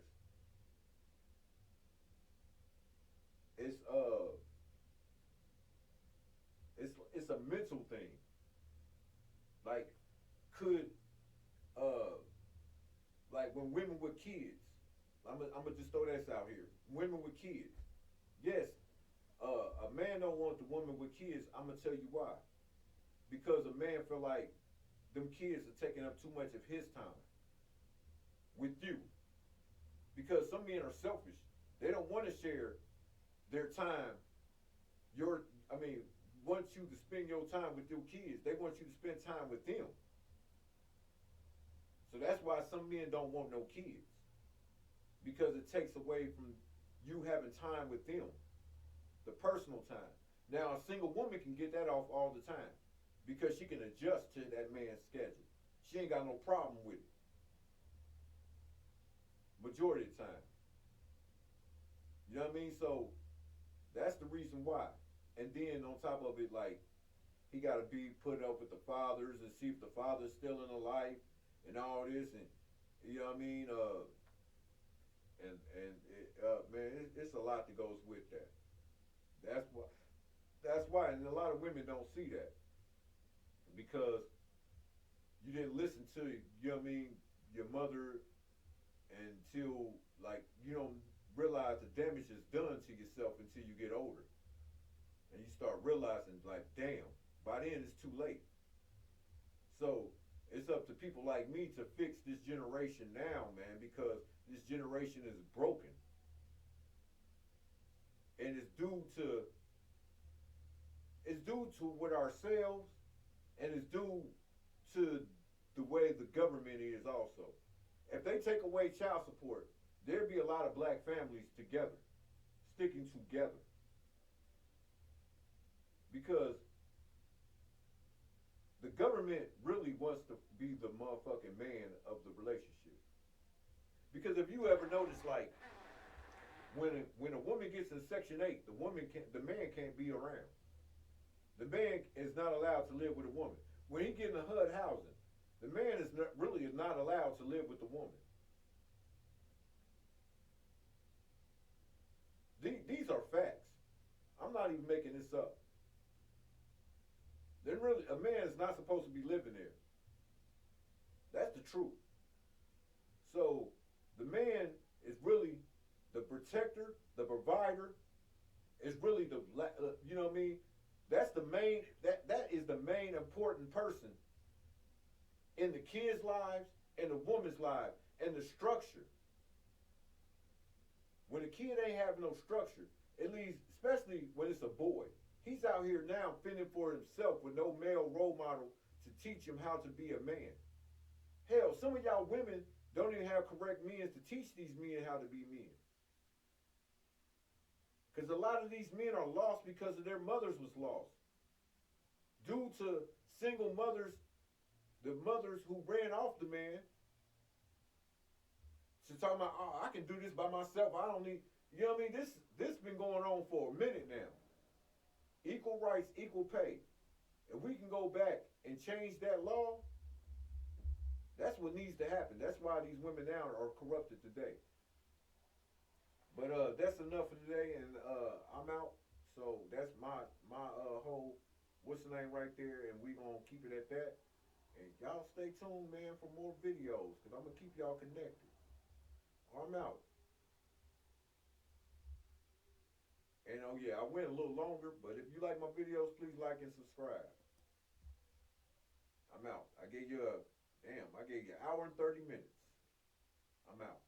It's a mental thing. Like like when women with kids, I'm gonna just throw this out here. Women with kids, yes, a man don't want the woman with kids. I'm gonna tell you why. Because a man feel like them kids are taking up too much of his time with you. Because some men are selfish. They don't want to share their time. Want you to spend your time with your kids. They want you to spend time with them. So that's why some men don't want no kids. Because it takes away from you having time with them. The personal time. Now, a single woman can get that off all the time. Because she can adjust to that man's schedule. She ain't got no problem with it. Majority of the time. You know what I mean? So, that's the reason why. And then on top of it, like, he got to be put up with the fathers and see if the father's still in the life and all this. And, you know what I mean? It's a lot that goes with that. That's why, and a lot of women don't see that. Because you didn't listen to, you know what I mean, your mother until, like, you don't realize the damage is done to yourself until you get older. And you start realizing, like, damn, by then it's too late. So it's up to people like me to fix this generation now, man, because this generation is broken. And it's due to with ourselves, and it's due to the way the government is also. If they take away child support, there'd be a lot of black families together, sticking together. Because the government really wants to be the motherfucking man of the relationship. Because if you ever notice, like, when a woman gets in Section 8, the man can't be around. The man is not allowed to live with a woman. When he get in the HUD housing, the man is not allowed to live with the woman. These are facts. I'm not even making this up. A man is not supposed to be living there. That's the truth. So the man is really the protector the provider, is really the, you know what I mean? That's the main, that is the main important person in the kids' lives and the woman's life and the structure. When a kid ain't having no structure, at least, especially when it's a boy, he's out here now fending for himself with no male role model to teach him how to be a man. Hell, some of y'all women don't even have correct means to teach these men how to be men. Because a lot of these men are lost because of their mothers was lost. Due to single mothers, the mothers who ran off the man. She's talking about, oh, I can do this by myself. I don't need, you know what I mean? This been going on for a minute now. Equal rights, equal pay. If we can go back and change that law, that's what needs to happen. That's why these women now are corrupted today. But that's enough for today, and I'm out. So that's my whole what's the name right there, and we gonna keep it at that. And y'all stay tuned, man, for more videos, because I'm gonna keep y'all connected. I'm out. And oh yeah, I went a little longer, but if you like my videos, please like and subscribe. I'm out. I gave you an hour and 30 minutes. I'm out.